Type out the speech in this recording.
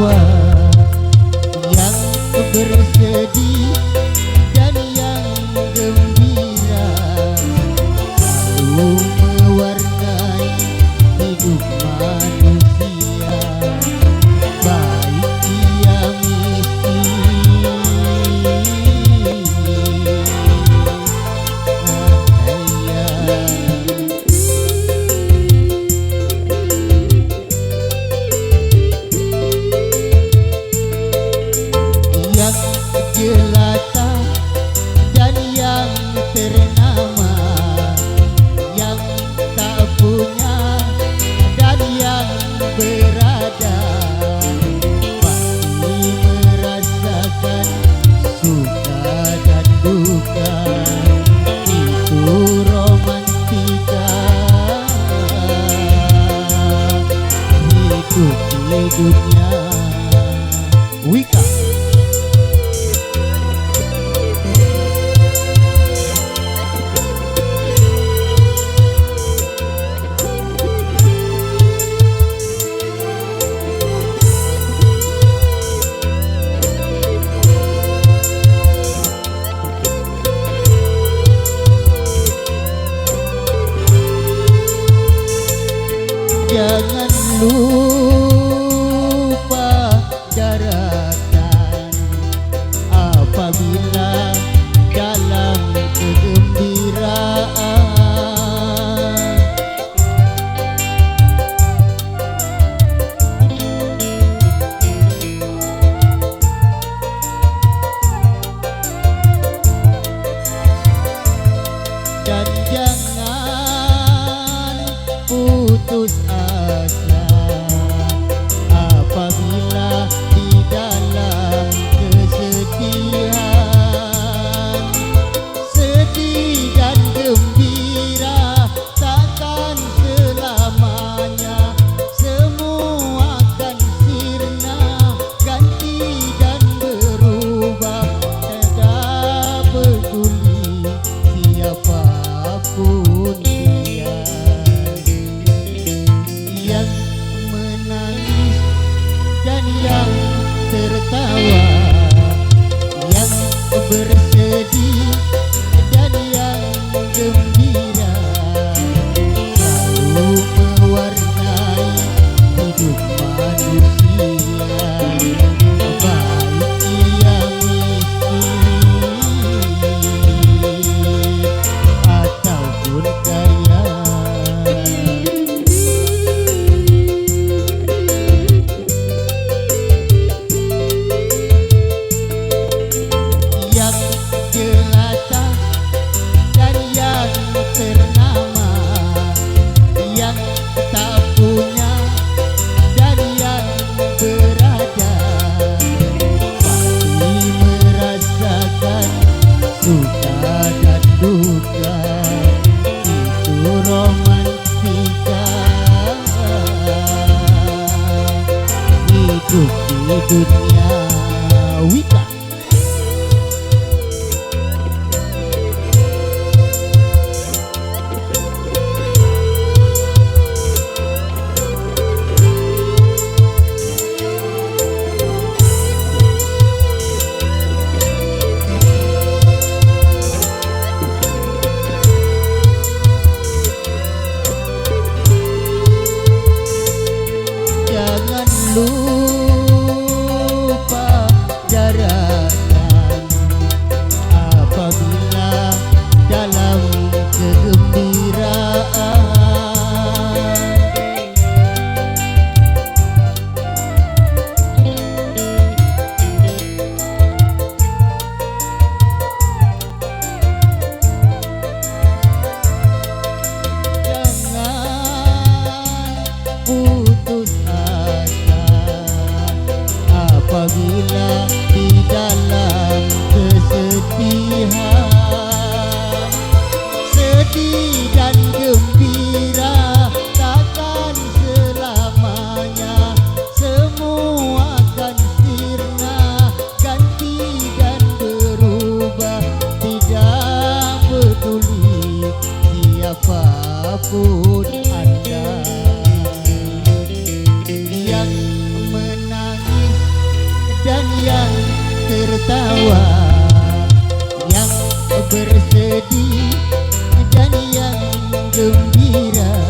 tertawa, yang bersedih dan yang gembira, selalu mewarnai hidup manusia, baik ia miskin kaya. Yang jelata dan yang ternama, yang tak punya dan yang berada, pasti merasakan suka dan duka. Itu romantika hidup di dunia. Wika. Jangan lupa daratan apabila dalam kegembiraan. Dan jangan putus asa apabila di dalam kesedihan. Sedih dan gembira takkan selamanya, semua akan sirna, ganti dan berubah. Tidak peduli siapapun dia, yang menangis dan yang tertawa, yang bersedih dan yang gembira, selalu mewarnai hidup manusia, baik ia miskin ataupun kaya. Yang jelata dan yang ternama, yang tak punya dan yang berada, pasti merasakan suka dan duka. Itu romantika hidup di dunia. Wika. Jangan lupa daratan apabila dalam kegembiraan. Jangan putus asa apabila di dalam kesedihan. Sedih dan gembira takkan selamanya, semua akan sirna, ganti dan berubah. Tidak peduli siapapun Anda, yang menangis tertawa, yang bersedih dan yang gembira.